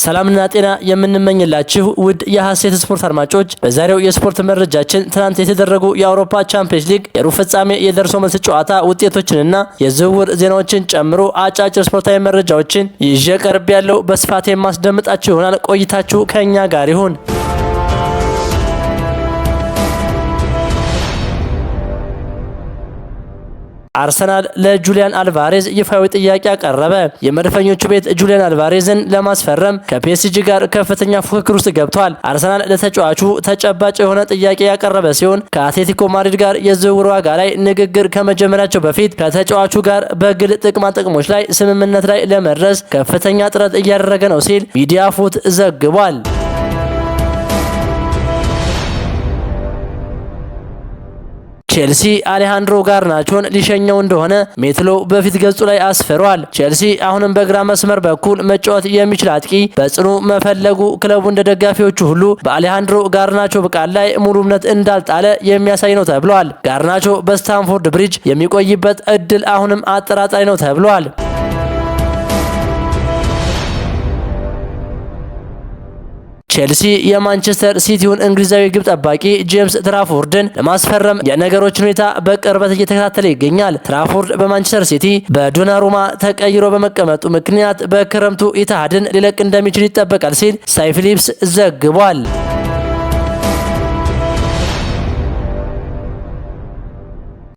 ሰላምና ጤና የምንመኝላችሁ ውድ የሐሴት ስፖርት አድማጮች በዛሬው የስፖርት መረጃችን ትናንት የተደረጉ የአውሮፓ ቻምፒየንስ ሊግ የሩብ ፍጻሜ የደርሶ መልስ ጨዋታ ውጤቶችንና የዝውውር ዜናዎችን ጨምሮ አጫጭር ስፖርታዊ መረጃዎችን ይዤ ቀርብ ያለው በስፋት የማስደምጣችሁ ይሆናል። ቆይታችሁ ከኛ ጋር ይሁን። አርሰናል ለጁሊያን አልቫሬዝ ይፋዊ ጥያቄ አቀረበ። የመድፈኞቹ ቤት ጁሊያን አልቫሬዝን ለማስፈረም ከፒኤስጂ ጋር ከፍተኛ ፉክክር ውስጥ ገብቷል። አርሰናል ለተጫዋቹ ተጨባጭ የሆነ ጥያቄ ያቀረበ ሲሆን ከአትሌቲኮ ማድሪድ ጋር የዝውውር ዋጋ ላይ ንግግር ከመጀመራቸው በፊት ከተጫዋቹ ጋር በግል ጥቅማ ጥቅሞች ላይ ስምምነት ላይ ለመድረስ ከፍተኛ ጥረት እያደረገ ነው ሲል ሚዲያ ፉት ዘግቧል። ቼልሲ አሌሃንድሮ ጋርናቾን ሊሸኘው እንደሆነ ሜትሎ በፊት ገጹ ላይ አስፍሯል። ቼልሲ አሁንም በግራ መስመር በኩል መጫወት የሚችል አጥቂ በጽኑ መፈለጉ ክለቡ እንደ ደጋፊዎቹ ሁሉ በአሌሃንድሮ ጋርናቾ ብቃት ላይ ሙሉ እምነት እንዳልጣለ የሚያሳይ ነው ተብሏል። ጋርናቾ በስታንፎርድ ብሪጅ የሚቆይበት እድል አሁንም አጠራጣሪ ነው ተብሏል። ቼልሲ የማንቸስተር ሲቲውን እንግሊዛዊ ግብ ጠባቂ ጄምስ ትራፎርድን ለማስፈረም የነገሮችን ሁኔታ በቅርበት እየተከታተለ ይገኛል። ትራፎርድ በማንቸስተር ሲቲ በዶናሩማ ተቀይሮ በመቀመጡ ምክንያት በክረምቱ ኢትሃድን ሊለቅ እንደሚችል ይጠበቃል ሲል ስካይ ፊሊፕስ ዘግቧል።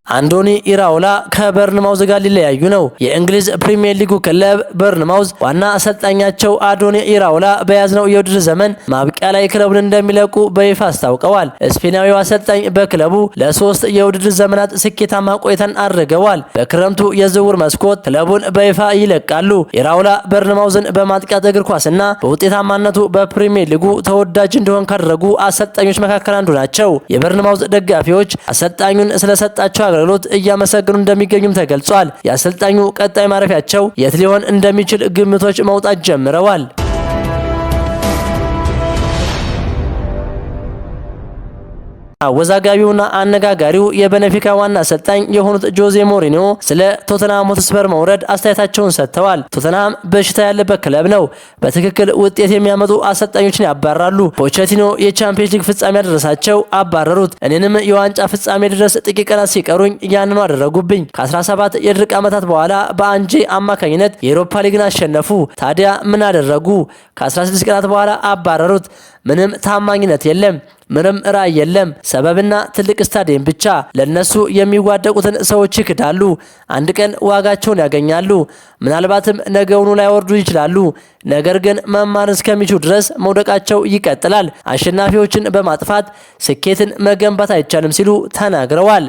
አንዶኒ ኢራኦላ ከበርንማውዝ ጋር ሊለያዩ ነው። የእንግሊዝ ፕሪሚየር ሊጉ ክለብ በርንማውዝ ዋና አሰልጣኛቸው አንዶኒ ኢራኦላ በያዝነው የውድድር ዘመን ማብቂያ ላይ ክለቡን እንደሚለቁ በይፋ አስታውቀዋል። ስፔናዊው አሰልጣኝ በክለቡ ለ3 የውድድር ዘመናት ስኬታማ ቆይታን አድርገዋል። በክረምቱ የዝውውር መስኮት ክለቡን በይፋ ይለቃሉ። ኢራኦላ በርንማውዝን በማጥቃት እግር ኳስና በውጤታማነቱ በፕሪሚየር ሊጉ ተወዳጅ እንዲሆን ካደረጉ አሰልጣኞች መካከል አንዱ ናቸው። የበርንማውዝ ደጋፊዎች አሰልጣኙን ስለሰጣቸው አገልግሎት እያመሰገኑ እንደሚገኙም ተገልጿል። የአሰልጣኙ ቀጣይ ማረፊያቸው የት ሊሆን እንደሚችል ግምቶች መውጣት ጀምረዋል። አወዛጋቢውና አነጋጋሪው የቤኔፊካ ዋና አሰልጣኝ የሆኑት ጆዜ ሞሪኒዮ ስለ ቶተንሃም ሆትስፐር መውረድ አስተያየታቸውን ሰጥተዋል። ቶተንሃም በሽታ ያለበት ክለብ ነው። በትክክል ውጤት የሚያመጡ አሰልጣኞችን ያባራሉ። ፖቼቲኖ የቻምፒየንስ ሊግ ፍጻሜ ያደረሳቸው አባረሩት። እኔንም የዋንጫ ፍጻሜ ድረስ ጥቂት ቀናት ሲቀሩኝ ያንኑ አደረጉብኝ። ከ17 የድርቅ ዓመታት በኋላ በአንጄ አማካኝነት የአውሮፓ ሊግን አሸነፉ። ታዲያ ምን አደረጉ? ከ16 ቀናት በኋላ አባረሩት። ምንም ታማኝነት የለም። ምንም ራዕይ የለም። ሰበብና ትልቅ ስታዲየም ብቻ። ለነሱ የሚዋደቁትን ሰዎች ይክዳሉ። አንድ ቀን ዋጋቸውን ያገኛሉ። ምናልባትም ነገውኑ ላይወርዱ ይችላሉ። ነገር ግን መማር እስከሚችሉ ድረስ መውደቃቸው ይቀጥላል። አሸናፊዎችን በማጥፋት ስኬትን መገንባት አይቻልም ሲሉ ተናግረዋል።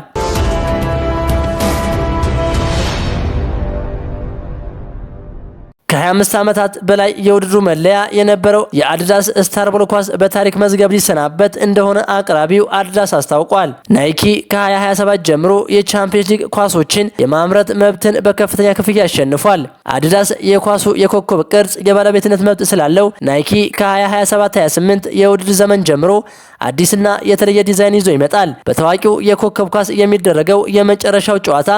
ከ25 ዓመታት በላይ የውድድሩ መለያ የነበረው የአዲዳስ ስታር ቦል ኳስ በታሪክ መዝገብ ሊሰናበት እንደሆነ አቅራቢው አዲዳስ አስታውቋል። ናይኪ ከ2027 ጀምሮ የቻምፒየንስ ሊግ ኳሶችን የማምረት መብትን በከፍተኛ ክፍያ አሸንፏል። አዲዳስ የኳሱ የኮከብ ቅርጽ የባለቤትነት መብት ስላለው ናይኪ ከ2027-28 የውድድር ዘመን ጀምሮ አዲስና የተለየ ዲዛይን ይዞ ይመጣል። በታዋቂው የኮከብ ኳስ የሚደረገው የመጨረሻው ጨዋታ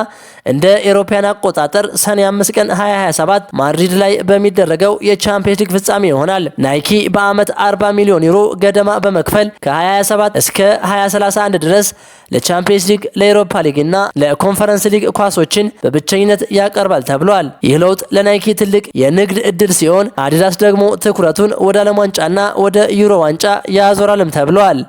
እንደ ኤሮፓያን አቆጣጠር ሰኔ 5 ቀን 2027 ማድሪድ ላይ በሚደረገው የቻምፒየንስ ሊግ ፍጻሜ ይሆናል። ናይኪ በአመት 40 ሚሊዮን ዩሮ ገደማ በመክፈል ከ2027 እስከ 2031 ድረስ ለቻምፒየንስ ሊግ፣ ለአውሮፓ ሊግ እና ለኮንፈረንስ ሊግ ኳሶችን በብቸኝነት ያቀርባል ተብሏል። ይህ ለውጥ ለናይኪ ትልቅ የንግድ እድል ሲሆን አዲዳስ ደግሞ ትኩረቱን ወደ ዓለም ዋንጫና ወደ ዩሮ ዋንጫ ያዞራልም ተብሏል።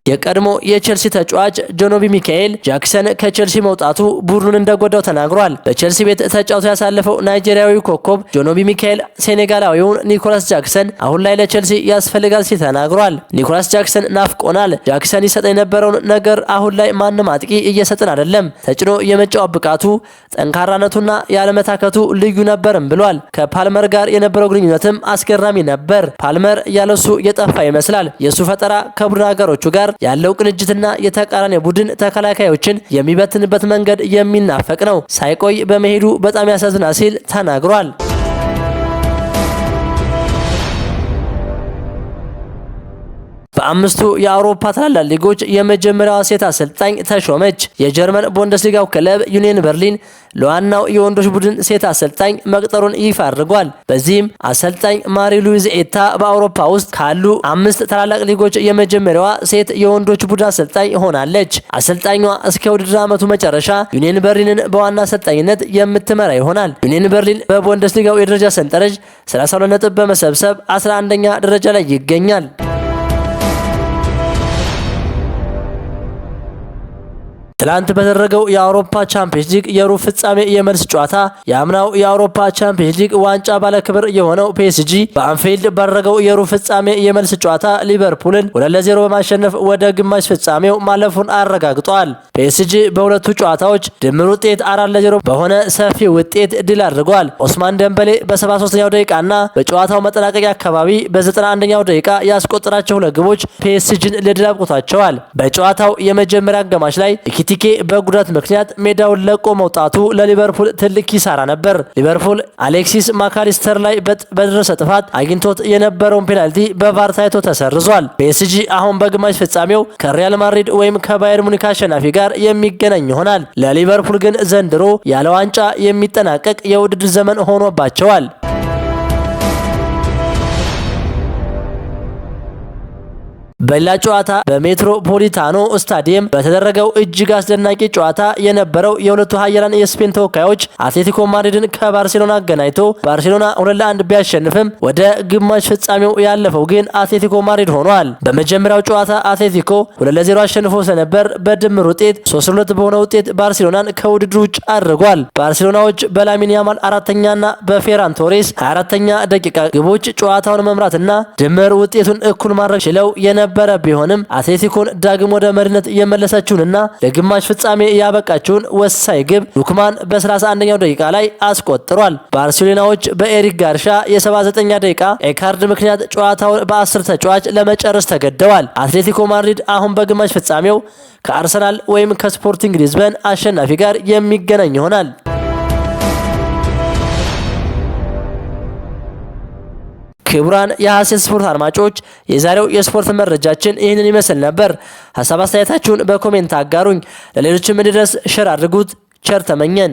የቀድሞ የቼልሲ ተጫዋች ጆኖቢ ሚካኤል ጃክሰን ከቼልሲ መውጣቱ ቡድኑን እንደጎዳው ተናግሯል። በቼልሲ ቤት ተጫውቶ ያሳለፈው ናይጄሪያዊ ኮከብ ጆኖቢ ሚካኤል ሴኔጋላዊውን ኒኮላስ ጃክሰን አሁን ላይ ለቼልሲ ያስፈልጋል ሲል ተናግሯል። ኒኮላስ ጃክሰን ናፍቆናል። ጃክሰን ይሰጥ የነበረውን ነገር አሁን ላይ ማንም አጥቂ እየሰጠን አይደለም። ተጭኖ የመጫወት ብቃቱ፣ ጠንካራነቱና ያለመታከቱ ልዩ ነበርም ብሏል። ከፓልመር ጋር የነበረው ግንኙነትም አስገራሚ ነበር። ፓልመር ያለሱ የጠፋ ይመስላል። የሱ ፈጠራ ከቡድን አጋሮቹ ጋር ያለው ቅንጅትና የተቃራኒ ቡድን ተከላካዮችን የሚበትንበት መንገድ የሚናፈቅ ነው። ሳይቆይ በመሄዱ በጣም ያሳዝናል ሲል ተናግሯል። በአምስቱ የአውሮፓ ታላላቅ ሊጎች የመጀመሪያዋ ሴት አሰልጣኝ ተሾመች። የጀርመን ቡንደስሊጋው ክለብ ዩኒየን በርሊን ለዋናው የወንዶች ቡድን ሴት አሰልጣኝ መቅጠሩን ይፋ አድርጓል። በዚህም አሰልጣኝ ማሪ ሉዊዝ ኤታ በአውሮፓ ውስጥ ካሉ 5 ታላላቅ ሊጎች የመጀመሪያዋ ሴት የወንዶች ቡድን አሰልጣኝ ሆናለች። አሰልጣኟ እስከ ውድድር ዓመቱ መጨረሻ ዩኒየን በርሊንን በዋና አሰልጣኝነት የምትመራ ይሆናል። ዩኒየን በርሊን በቡንደስሊጋው የደረጃ ሰንጠረዥ 32 ነጥብ በመሰብሰብ 11ኛ ደረጃ ላይ ይገኛል። ትላንት በተደረገው የአውሮፓ ቻምፒየንስ ሊግ የሩብ ፍጻሜ የመልስ ጨዋታ የአምናው የአውሮፓ ቻምፒየንስ ሊግ ዋንጫ ባለክብር የሆነው ፒኤስጂ በአንፊልድ ባደረገው የሩብ ፍጻሜ የመልስ ጨዋታ ሊቨርፑልን 2-0 በማሸነፍ ወደ ግማሽ ፍጻሜው ማለፉን አረጋግጧል። ፒኤስጂ በሁለቱ ጨዋታዎች ድምር ውጤት 4-0 በሆነ ሰፊ ውጤት ድል አድርጓል። ኦስማን ደምበሌ በ73ኛው ደቂቃና በጨዋታው መጠናቀቂያ አካባቢ በ91ኛው ደቂቃ ያስቆጠራቸው ሁለት ግቦች ፒኤስጂን ለድል አብቅቷቸዋል። በጨዋታው የመጀመሪያ አጋማሽ ላይ ኢኪቲኬ በጉዳት ምክንያት ሜዳውን ለቆ መውጣቱ ለሊቨርፑል ትልቅ ኪሳራ ነበር። ሊቨርፑል አሌክሲስ ማካሊስተር ላይ በደረሰ ጥፋት አግኝቶት የነበረውን ፔናልቲ በቫር ታይቶ ተሰርዟል። ፒኤስጂ አሁን በግማሽ ፍጻሜው ከሪያል ማድሪድ ወይም ከባየር ሙኒክ አሸናፊ ጋር የሚገናኝ ይሆናል። ለሊቨርፑል ግን ዘንድሮ ያለ ዋንጫ የሚጠናቀቅ የውድድር ዘመን ሆኖባቸዋል። በሌላ ጨዋታ በሜትሮፖሊታኖ ስታዲየም በተደረገው እጅግ አስደናቂ ጨዋታ የነበረው የሁለቱ ሀያላን የስፔን ተወካዮች አትሌቲኮ ማድሪድን ከባርሴሎና አገናኝቶ ባርሴሎና 2-1 ቢያሸንፍም ወደ ግማሽ ፍጻሜው ያለፈው ግን አትሌቲኮ ማድሪድ ሆኗል። በመጀመሪያው ጨዋታ አትሌቲኮ 2-0 አሸንፎ ስለነበር በድምር ውጤት 3-2 በሆነ ውጤት ባርሴሎናን ከውድድሩ ውጭ አድርጓል። ባርሴሎናዎች በላሚን ያማል 4ኛና በፌራን ቶሬስ 24ኛ ደቂቃ ግቦች ጨዋታውን መምራትና ድምር ውጤቱን እኩል ማድረግ ችለው በረ ቢሆንም አትሌቲኮን ዳግም ወደ መሪነት የመለሰችውንና ለግማሽ ፍጻሜ ያበቃችውን ወሳኝ ግብ ሉክማን በ31ኛው ደቂቃ ላይ አስቆጥሯል። ባርሴሎናዎች በኤሪክ ጋርሻ የ79ኛ ደቂቃ ኤካርድ ምክንያት ጨዋታውን በ10 ተጫዋች ለመጨረስ ተገደዋል። አትሌቲኮ ማድሪድ አሁን በግማሽ ፍጻሜው ከአርሰናል ወይም ከስፖርቲንግ ሊዝበን አሸናፊ ጋር የሚገናኝ ይሆናል። ክቡራን የሐሴት ስፖርት አድማጮች የዛሬው የስፖርት መረጃችን ይህንን ይመስል ነበር። ሐሳብ አስተያየታችሁን በኮሜንት አጋሩኝ። ለሌሎችም እንዲደርስ ሼር አድርጉት። ቸር ተመኘን።